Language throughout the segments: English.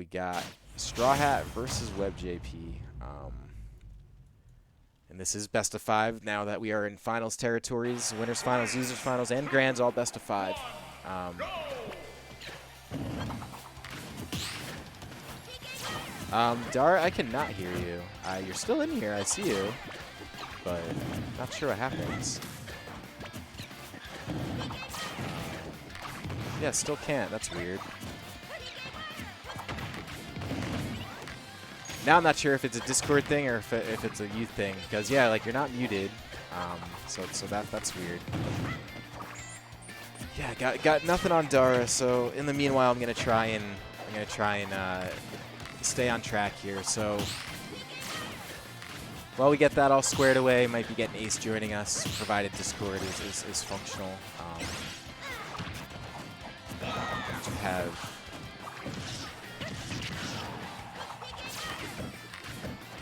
we got Strawhat versus WebbJP. And this is best of 5 now that we are in finals territories. Winners finals, losers finals, and grands all best of 5. Dara, I cannot hear you. You're still in here, I see you, but not sure what happens. Yeah, still can't. That's weird. Now I'm not sure if it's a Discord thing or if it's a youth thing, because yeah, like you're not muted, so that's weird. Yeah, got nothing on Dara. So in the meanwhile, I'm gonna try and stay on track here. So while we get that all squared away, might be getting Ace joining us, provided Discord is functional.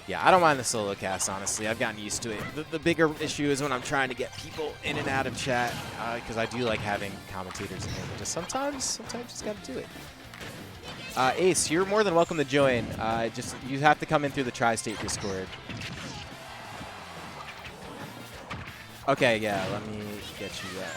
Yeah, I don't mind the solo cast, honestly. I've gotten used to it. The bigger issue is when I'm trying to get people in and out of chat, because I do like having commentators in here, but just sometimes just gotta do it. Ace, you're more than welcome to join. You have to come in through the Tri-State Discord. Okay, yeah, let me get you that.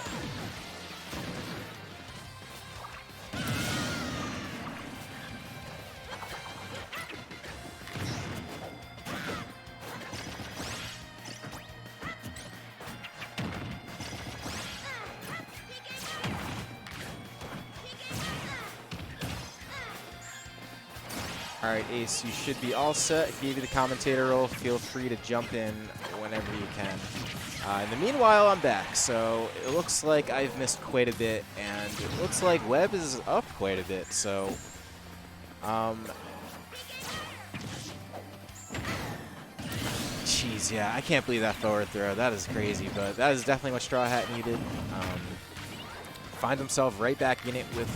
All right, Ace, you should be all set. Gave you the commentator role. Feel free to jump in whenever you can. In the meanwhile, I'm back. So it looks like I've missed quite a bit, and it looks like Webb is up quite a bit. So, jeez, yeah, I can't believe that forward throw. That is crazy, but that is definitely what Strawhat needed. Find himself right back in it with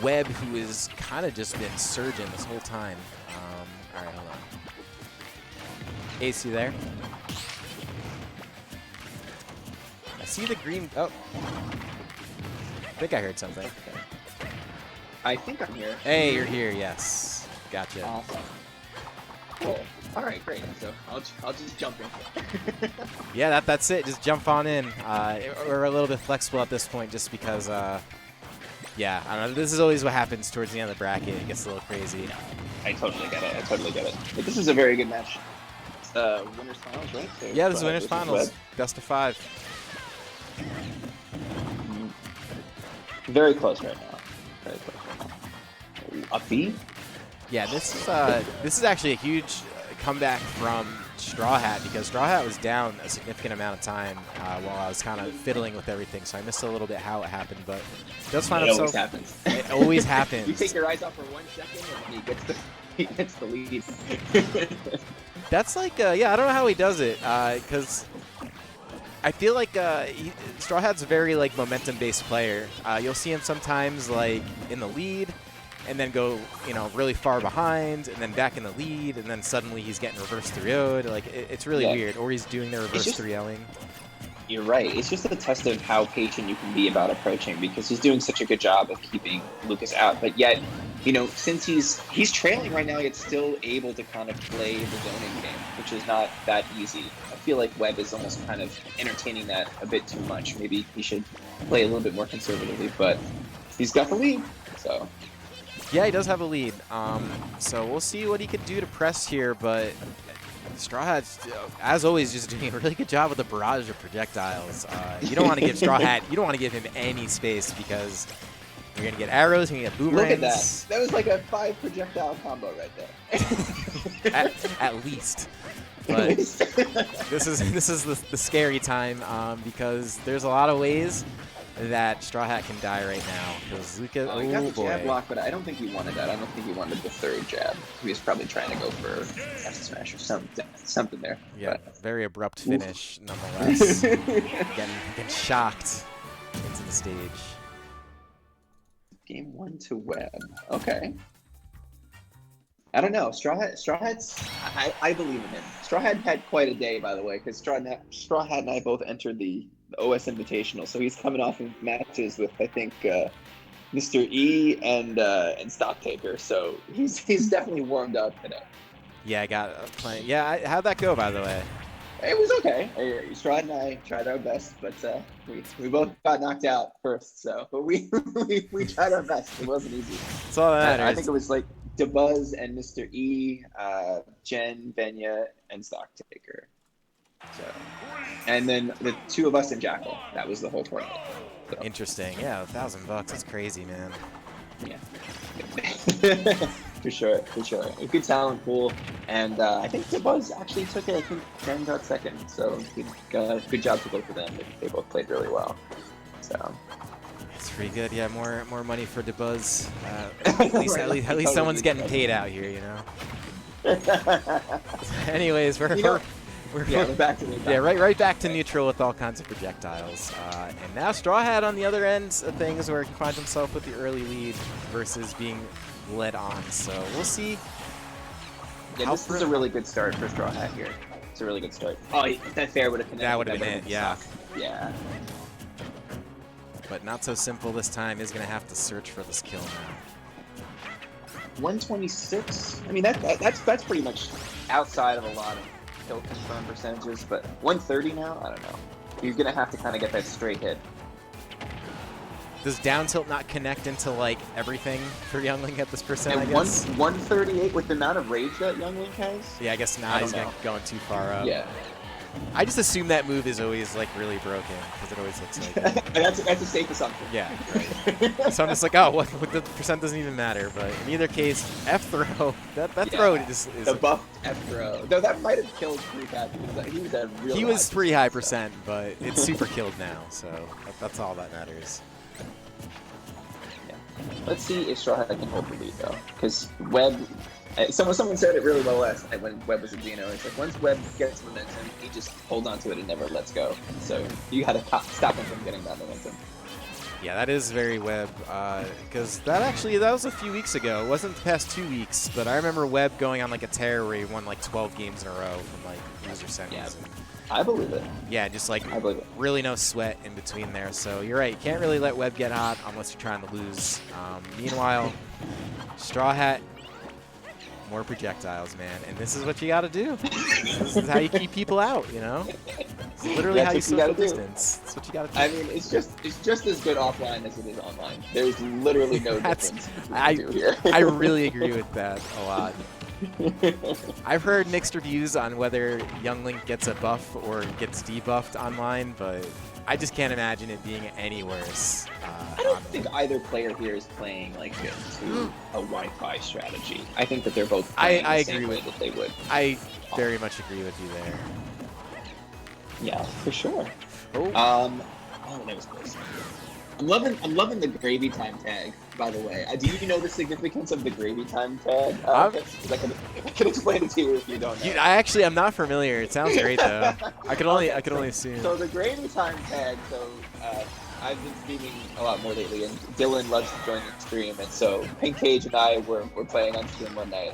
Webb, who has kind of just been surging this whole time. All right, hold on. Ace, you there? I see the green. Oh. I think I heard something. I think I'm here. Hey, you're here, yes. Gotcha. Awesome. Cool. All right, great. So I'll just jump in. Yeah, that's it. Just jump on in. We're a little bit flexible at this point just because, yeah, I don't know. This is always what happens towards the end of the bracket. It gets a little crazy. I totally get it. But this is a very good match. Winners finals, right? So yeah, this is winners finals. Best of 5. Very close right now. Very close right now. A B? Yeah, this is actually a huge comeback from Strawhat, because Strawhat was down a significant amount of time while I was kind of fiddling with everything, so I missed a little bit how it happened, but it does find himself. Always happens. It always happens. You take your eyes off for 1 second and he gets the lead. That's like, yeah, I don't know how he does it, because I feel like Strawhat's a very like momentum-based player. You'll see him sometimes like in the lead, and then go, you know, really far behind, and then back in the lead, and then suddenly he's getting reverse 3-0'd. Like, it's really weird. Or he's doing the reverse 3-0ing. You're right. It's just a test of how patient you can be about approaching, because he's doing such a good job of keeping Lucas out. But yet, you know, since he's trailing right now, yet still able to kind of play the zoning game, which is not that easy. I feel like Webb is almost kind of entertaining that a bit too much. Maybe he should play a little bit more conservatively, but he's got the lead, so... Yeah, he does have a lead. So we'll see what he could do to press here, but Strawhat's, as always, just doing a really good job with the barrage of projectiles. You don't want to give Strawhat, you don't want to give him any space, because you're going to get arrows, you're going to get boomerangs. Look at that. That was like a 5 projectile combo right there. at least. But this is the scary time, because there's a lot of ways that Strawhat can die right now, because Luca, he got the jab block, but I don't think he wanted that. I don't think he wanted the 3rd jab. He was probably trying to go for F smash or something there. Yeah, but very abrupt finish, nonetheless. getting shocked into the stage. Game 1 to Webb. Okay. I don't know. Strawhat's. I believe in him. Strawhat had quite a day, by the way, because Strawhat and I both entered the OS Invitational, so he's coming off of matches with, I think, Mr. E and Stock Taker. So he's definitely warmed up today. Yeah, I got plenty. Yeah, how'd that go, by the way? It was okay. Strawhat and I tried our best, but we both got knocked out first. So, but we tried our best. It wasn't easy. That's all that matters. I think it was like DeBuzz and Mr. E, Jen, Venya, and Stock Taker. So, and then the two of us and Jackal. That was the whole tournament. So. Interesting. Yeah, $1,000 That's crazy, man. Yeah. For sure. A good talent pool, and I think DeBuzz actually took it. I think Jen got second, so good job to both of them. They both played really well. So it's pretty good. Yeah, more money for DeBuzz. At least someone's getting paid out here, you know. Anyways, we're back to right back to neutral with all kinds of projectiles. And now Strawhat on the other end of things, where he finds himself with the early lead versus being led on. So we'll see. Yeah, this is a really good start for Strawhat here. It's a really good start. Oh, that fair would have connected. That would have been it, yeah. Yeah. But not so simple this time. He's going to have to search for this kill now. 126? I mean, that's pretty much outside of a lot of kill confirm percentages, but 130 now? I don't know. You're going to have to kind of get that straight hit. Does down tilt not connect into like everything for Youngling at this percent? And I guess 138 with the amount of rage that Youngling has. Yeah, I guess now he's going too far up. Yeah. I just assume that move is always like really broken because it always looks like it. that's a safe assumption. Yeah, right. So I'm just like, oh, what the percent doesn't even matter. But in either case, F throw. That throw is the buffed F throw. No, that might have killed 3K. He was at real. He was pretty high percent, but it's super killed now. So that's all that matters. Let's see if Strawhat can hold the lead though, because Webb. Someone said it really well last night when Webb was at Dino. It's like once Webb gets momentum, he just holds on to it and never lets go. So you got to stop him from getting that momentum. Yeah, that is very Webb, because that was a few weeks ago. It wasn't the past 2 weeks, but I remember Webb going on like a tear where he won like 12 games in a row from like user semis. Yeah, I believe it. Yeah, just like I believe it. Really no sweat in between there. So you're right. You can't really let Webb get hot unless you're trying to lose. Meanwhile, Strawhat, more projectiles, man. And this is what you got to do. This is how you keep people out, you know? It's literally how you social distance. That's what you got to do. I mean, it's just as good offline as it is online. There's literally no difference. I really agree with that a lot. I've heard mixed reviews on whether Youngling gets a buff or gets debuffed online, but I just can't imagine it being any worse. I don't think either player here is playing like to a Wi-Fi strategy. I think that they're both playing the same way that they would. I very much agree with you there. Yeah, for sure. Oh, that was close. I'm loving the gravy time tag, by the way. Do you know the significance of the gravy time tag? I can explain it to you if you don't know. I'm not familiar. It sounds great though. I could only assume. So the gravy time tag. So I've been streaming a lot more lately, and Dylan loves to join the stream, and so Pink Cage and I were playing on stream one night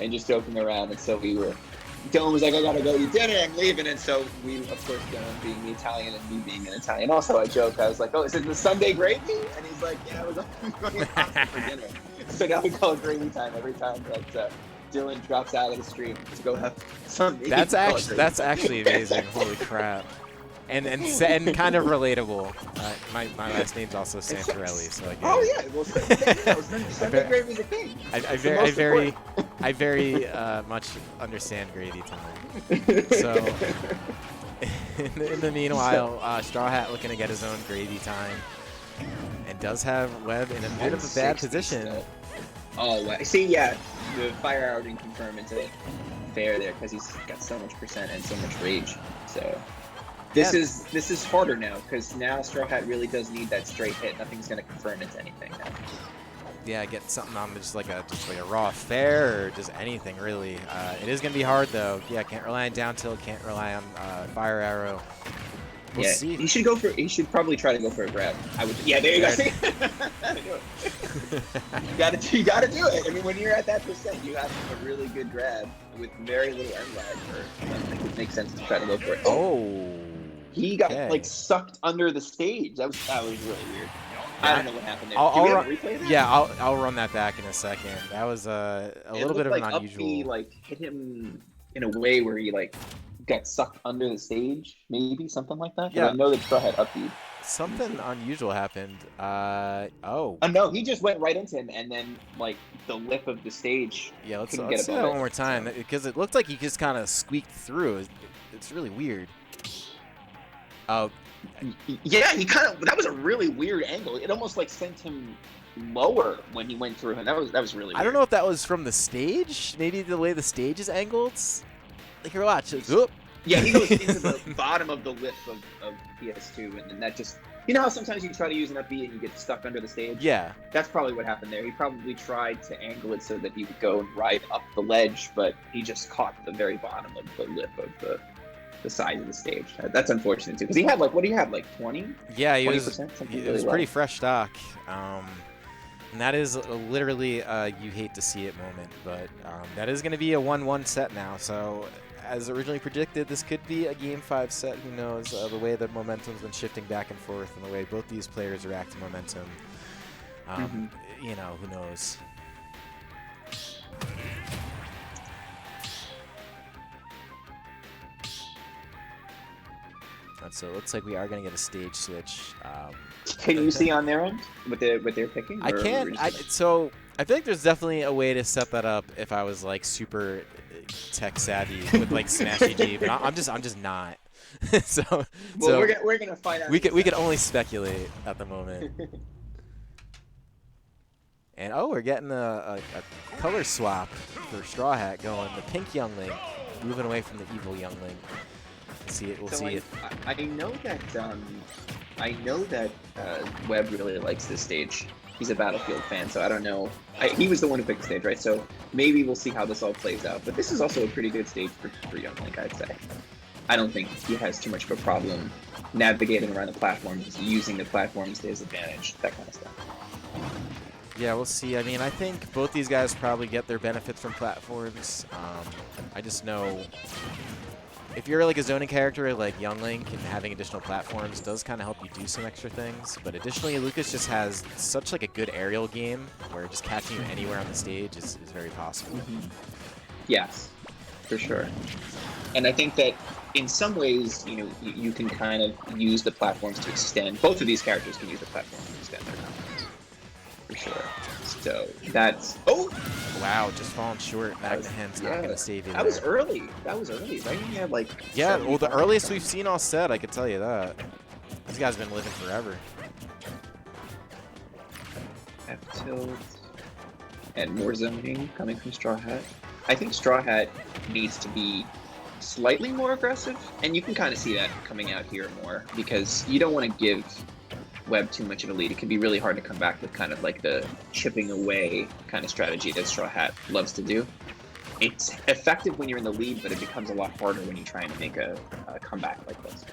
and just joking around, and so Dylan was like, I gotta go eat dinner, I'm leaving. And so we, of course, Dylan being the Italian and me being an Italian, also I joked, I was like, oh, is it the Sunday gravy? And he's like, yeah, I was going to Austin for dinner. So now we call it gravy time every time that Dylan drops out of the stream to go have something. That's actually amazing. Holy crap. And kind of relatable. My last name's also Santorelli, so I get Oh yeah, well Sunday gravy is a thing. I very much understand gravy time. So in the meanwhile, Strawhat looking to get his own gravy time, and does have Webb in a bit of a bad position. Oh, see, yeah, the fire arrow didn't confirm into fair there because he's got so much percent and so much rage. So. This is harder now because now Strawhat really does need that straight hit. Nothing's gonna confirm into anything now. Yeah, get something on just like a raw fair or just anything really. It is gonna be hard though. Yeah, can't rely on down tilt, can't rely on fire arrow. We'll see. He should probably try to go for a grab. I would. Yeah, there you go. See? You gotta do it. I mean, when you're at that percent, you have a really good grab with very little end lag. I think it makes sense to try to go for it. Oh. He got like sucked under the stage. That was really weird. I don't know what happened there. I'll Do we have run, a replay of that? yeah, I'll run that back in a second. That was a little bit of an Up B, unusual. like hit him in a way where he like got sucked under the stage, maybe something like that. Yeah. I know that Straw had up B. Something unusual happened. Oh. No, he just went right into him, and then like the lip of the stage. Yeah, let's couldn't get see above that it. one more time because it looked like he just kind of squeaked through. It's really weird. Oh. Yeah, he kind of. That was a really weird angle. It almost like sent him lower when he went through, and that was really weird. I don't know if that was from the stage. Maybe the way the stage is angled. Like, here, watch. Yeah, he goes into the bottom of the lip of PS2, and then that just. You know how sometimes you try to use an up B and you get stuck under the stage? Yeah. That's probably what happened there. He probably tried to angle it so that he would go and ride up the ledge, but he just caught the very bottom of the lip of the side of the stage. That's unfortunate too, because he had like, what do you have, like 20? Yeah, he 20%? was. Something It really was low. pretty fresh stock. And that is literally you hate to see it moment, but that is going to be a 1-1 set now. So, as originally predicted, this could be a Game 5 set. Who knows? The way the momentum's been shifting back and forth, and the way both these players react to momentum. You know, who knows? So it looks like we are going to get a stage switch. Can you see on their end with their picking? I can't. So I feel like there's definitely a way to set that up if I was like super tech savvy with like Smash GG, but I'm just not. so we're gonna find out. We could only speculate at the moment. And oh, we're getting a color swap for Strawhat going. The pink Young Link moving away from the evil Young Link. We'll see it. I know that Webb really likes this stage. He's a Battlefield fan, so I don't know. He was the one who picked the stage, right? So maybe we'll see how this all plays out. But this is also a pretty good stage for Young Link, I'd say. I don't think he has too much of a problem navigating around the platforms, using the platforms to his advantage, that kind of stuff. Yeah, we'll see. I mean, I think both these guys probably get their benefits from platforms. I just know if you're like a zoning character like Young Link, and having additional platforms does kind of help you do some extra things. But additionally, Lucas just has such like a good aerial game where just catching you anywhere on the stage is very possible. Yes, for sure. And I think that in some ways, you know, you can kind of use the platforms to extend. Both of these characters can use the platforms to extend their confidence, for sure. So that's wow, just falling short. Magnahen's not gonna save you. That was early. That was early, right? He had like well, the earliest we've seen all set, I could tell you that. This guy's been living forever. F tilt and more zoning coming from Strawhat. I think Strawhat needs to be slightly more aggressive, and you can kind of see that coming out here more because you don't want to give Webb too much of a lead. It can be really hard to come back with kind of like the chipping away kind of strategy that Strawhat loves to do. It's effective when you're in the lead, but it becomes a lot harder when you try and make a comeback like this.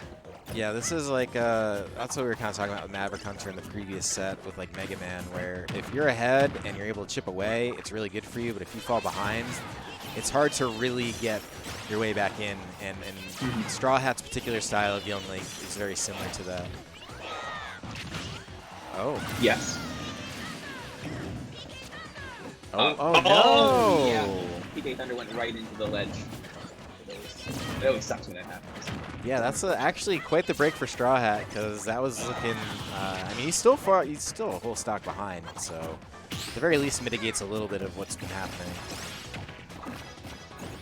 Yeah, this is like, that's what we were kind of talking about with Maverick Hunter in the previous set with like Mega Man, where if you're ahead and you're able to chip away, it's really good for you, but if you fall behind, it's hard to really get your way back in, and Strawhat's particular style of Young Link is very similar to that. Oh. Yes. Oh no! Yeah. PK Thunder went right into the ledge. It always sucks when that happens. Yeah, that's actually quite the break for Strawhat, because that was looking. I mean, he's still a whole stock behind, so at the very least mitigates a little bit of what's been happening.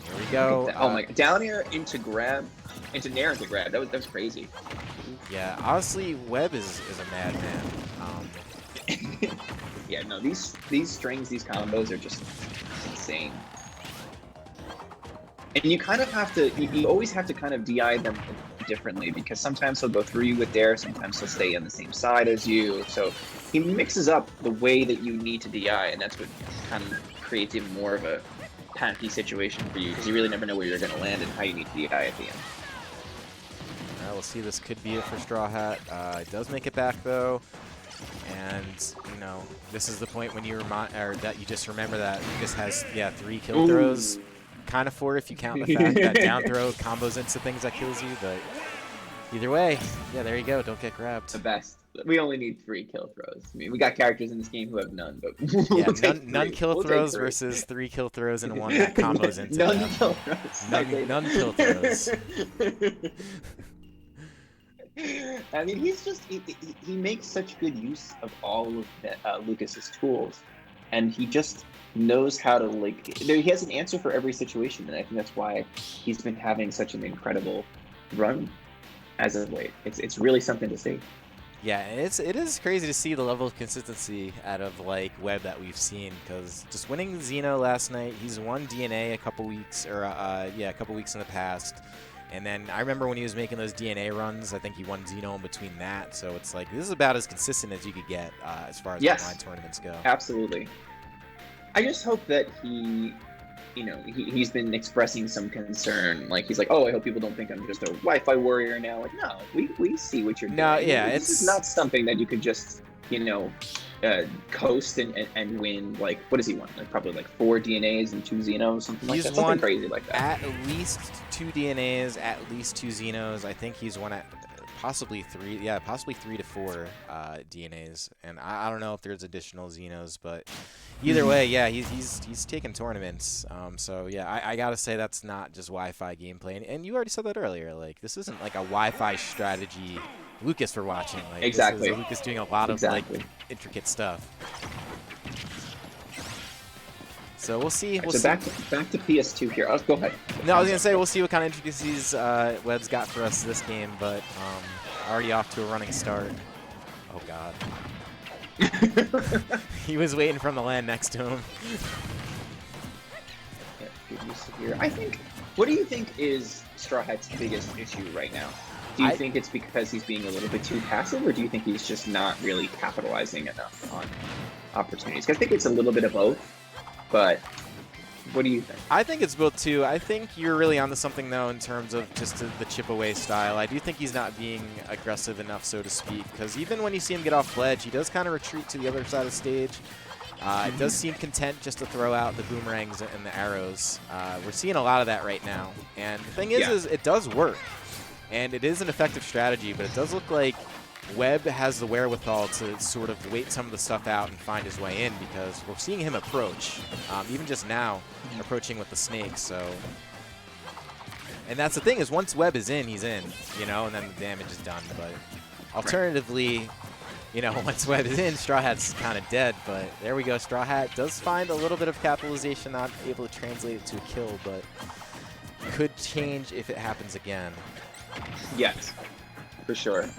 Here we go. Oh my! Down air into grab, into nair into grab. That was crazy. Yeah, honestly, Webb is a madman. Yeah, no, these strings, these combos are just insane. And you kind of have to, you always have to kind of DI them differently, because sometimes he'll go through you with dair, sometimes he'll stay on the same side as you. So he mixes up the way that you need to DI, and that's what kind of creates even more of a panicky situation for you, because you really never know where you're going to land and how you need to DI at the end. We'll see. This could be it for Strawhat. It does make it back though, and you know this is the point when you that you just remember that Lucas has 3 kill throws, kind of 4 if you count the fact that down throw combos into things that kills you. But Either way, yeah, there you go. Don't get grabbed. The best. We only need 3 kill throws. I mean, we got characters in this game who have none, but Yeah, we'll take none 3. kill We'll throws take 3. versus 3 kill throws and 1 that combos into none them. kill throws. None kill throws. I mean, he's just he makes such good use of all of Lucas's tools, and he just knows how to he has an answer for every situation, and I think that's why he's been having such an incredible run as of late. It's really something to see. Yeah, and it is crazy to see the level of consistency out of like Webb that we've seen, because just winning Xeno last night, he's won DNA a couple weeks in the past. And then I remember when he was making those DNA runs, I think he won Xeno in between that. So it's like, this is about as consistent as you could get as far as online tournaments go. Absolutely. I just hope that he's been expressing some concern. Like, he's like, oh, I hope people don't think I'm just a Wi-Fi warrior now. Like, no, we see what you're doing. No, yeah, this is not something that you could just, coast and win. Like, what does he want? Like, probably like 4 DNAs and 2 Xenos, something like that. Something crazy like that. At least 2 DNAs, at least 2 Xenos. I think he's won at possibly 3. Yeah, possibly 3 to 4 DNAs. And I don't know if there's additional Xenos, but either way, yeah, he's taking tournaments. So yeah, I gotta say that's not just Wi-Fi gameplay. And you already said that earlier. Like, this isn't like a Wi-Fi strategy Lucas we're watching. Like, exactly. This is Lucas doing a lot of like intricate stuff. So we'll see. So back to PS2 here. Go ahead. No, I was gonna say we'll see what kind of intricacies Webb's got for us this game, but already off to a running start. Oh God. He was waiting from the land next to him. Yeah, good use of here. I think. What do you think is Strawhat's biggest issue right now? Do you think it's because he's being a little bit too passive, or do you think he's just not really capitalizing enough on opportunities? I think it's a little bit of both, but what do you think? I think it's both too. I think you're really onto something though in terms of just the chip away style. I do think he's not being aggressive enough, so to speak, because even when you see him get off ledge, he does kind of retreat to the other side of the stage. It does seem content just to throw out the boomerangs and the arrows. We're seeing a lot of that right now, and the thing is it does work. And it is an effective strategy, but it does look like Webb has the wherewithal to sort of wait some of the stuff out and find his way in, because we're seeing him approach, even just now, approaching with the snake. So, and that's the thing, is once Webb is in, he's in, and then the damage is done. But alternatively, once Webb is in, Strawhat's kind of dead. But there we go. Strawhat does find a little bit of capitalization, not able to translate it to a kill, but could change if it happens again. Yes, for sure.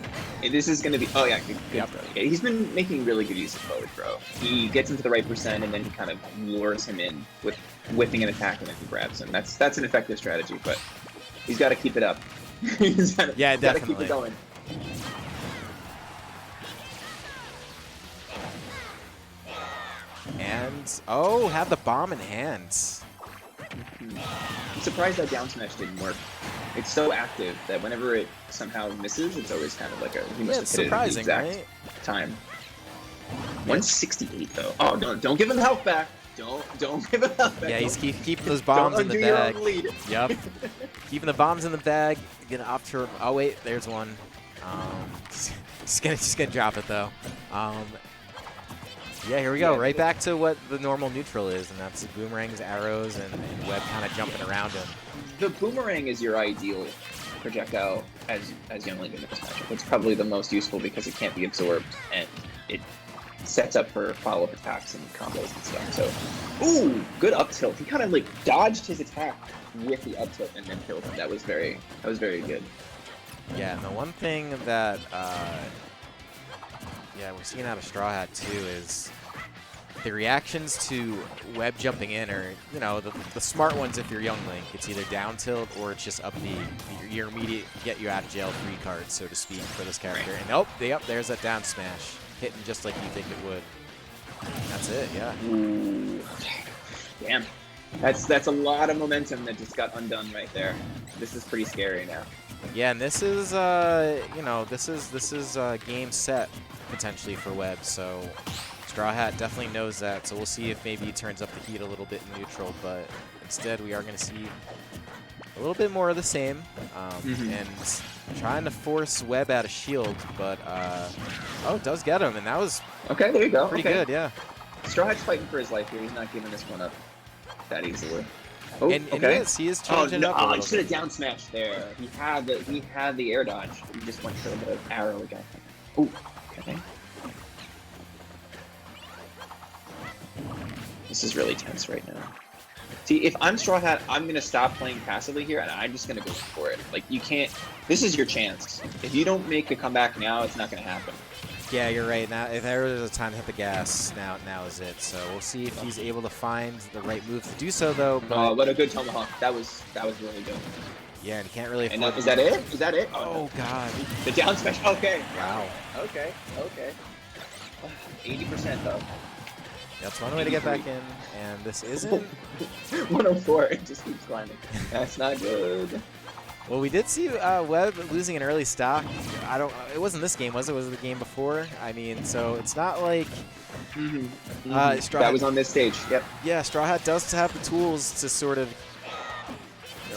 And this is going to be... Oh, yeah, good throw. Yeah, he's been making really good use of forward throw. He gets into the right percent, and then he kind of lures him in with whipping an attack, and then he grabs him. That's an effective strategy, but he's got to keep it up. He's gotta definitely. Keep it going. And, had the bomb in hand. I'm surprised that down smash didn't work. It's so active that whenever it somehow misses, it's always kind of like he must have hit it at the exact time. 168 though. Oh, don't give him the health back. Don't give him health back. Yeah, he's keeping those bombs in the bag. Your own lead. Yep. Keeping the bombs in the bag. Gonna opt for. Oh wait, there's one. Just gonna drop it though. Yeah, here we go. Right back to what the normal neutral is, and that's boomerangs, arrows, and Webb kind of jumping around him. The boomerang is your ideal projectile as Young Link in this matchup. It's probably the most useful because it can't be absorbed, and it sets up for follow-up attacks and combos and stuff. So, ooh, good up tilt. He kind of like dodged his attack with the up tilt and then killed him. That was very good. Yeah, and the one thing that we're seeing out of Strawhat too is the reactions to Webb jumping in are, the smart ones if you're Young Link. It's either down tilt or it's just up your immediate get you out of jail free card, so to speak, for this character. And there's that down smash, hitting just like you think it would. That's it, yeah. Ooh. Damn. That's a lot of momentum that just got undone right there. This is pretty scary now. Yeah, and this is this is game set potentially for Webb, so Strawhat definitely knows that, so we'll see if maybe he turns up the heat a little bit in neutral, but instead we are going to see a little bit more of the same, and trying to force Webb out of shield, but oh, it does get him, and that was okay. There you go. pretty good, yeah. Strawhat's fighting for his life here. He's not giving this one up that easily. Oh, And okay. he is changing up a Oh, little he should have bit. down smashed there. He had the air dodge. He just went for the arrow again. Oh, okay. This is really tense right now. See, if I'm Strawhat, I'm gonna stop playing passively here, and I'm just gonna go for it. Like, you can't. This is your chance. If you don't make a comeback now, it's not gonna happen. Yeah, you're right. Now, if there was a time to hit the gas, now is it. So we'll see if he's able to find the right move to do so, though. But Oh, what a good tomahawk. That was really good. yeah, and he can't really. And is that it? Is that it? Oh God. The down smash. Okay. Wow. Okay. 80% though. That's one way to get back in, and this isn't. 104. It just keeps climbing. That's not good. Well, we did see Webb losing an early stock. It wasn't this game, was it? Was it the game before? I mean, so it's not like. That was on this stage. Yep. Yeah, Strawhat does have the tools to sort of.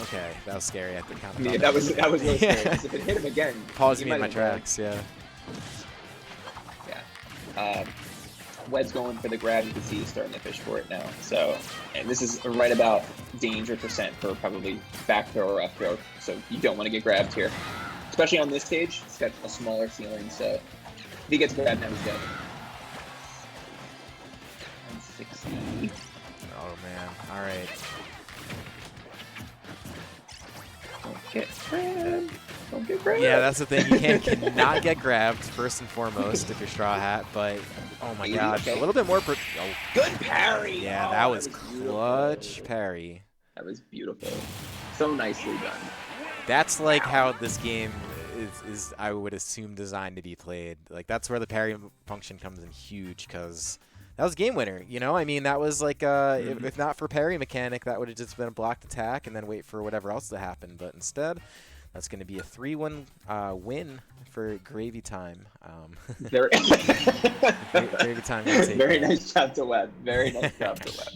Okay, that was scary. I think. Yeah, that was really scary. 'Cause if it hit him again. Pausing he me in might my have died. tracks. Yeah. Yeah. Webb's going for the grab. You can see he's starting to fish for it now. So, and this is right about danger percent for probably back throw or up throw. So you don't want to get grabbed here, especially on this stage. It's got a smaller ceiling, so if he gets grabbed, now he's dead. 160. Oh man. All right. Don't get grabbed. Don't get grabbed. Yeah, that's the thing. You cannot get grabbed first and foremost if you're Strawhat, but oh my gosh, a little bit more. Oh. Good parry. Yeah, Oh, that was beautiful. clutch parry. That was beautiful. So nicely done. That's like how this game is I would assume designed to be played. Like that's where the parry function comes in huge, because that was game winner. You know, I mean that was like if not for parry mechanic, that would have just been a blocked attack and then wait for whatever else to happen. But instead, that's going to be a 3-1 win for Gravy Time. Very, Gravy Time. very nice job to Webb. Very nice job to Webb.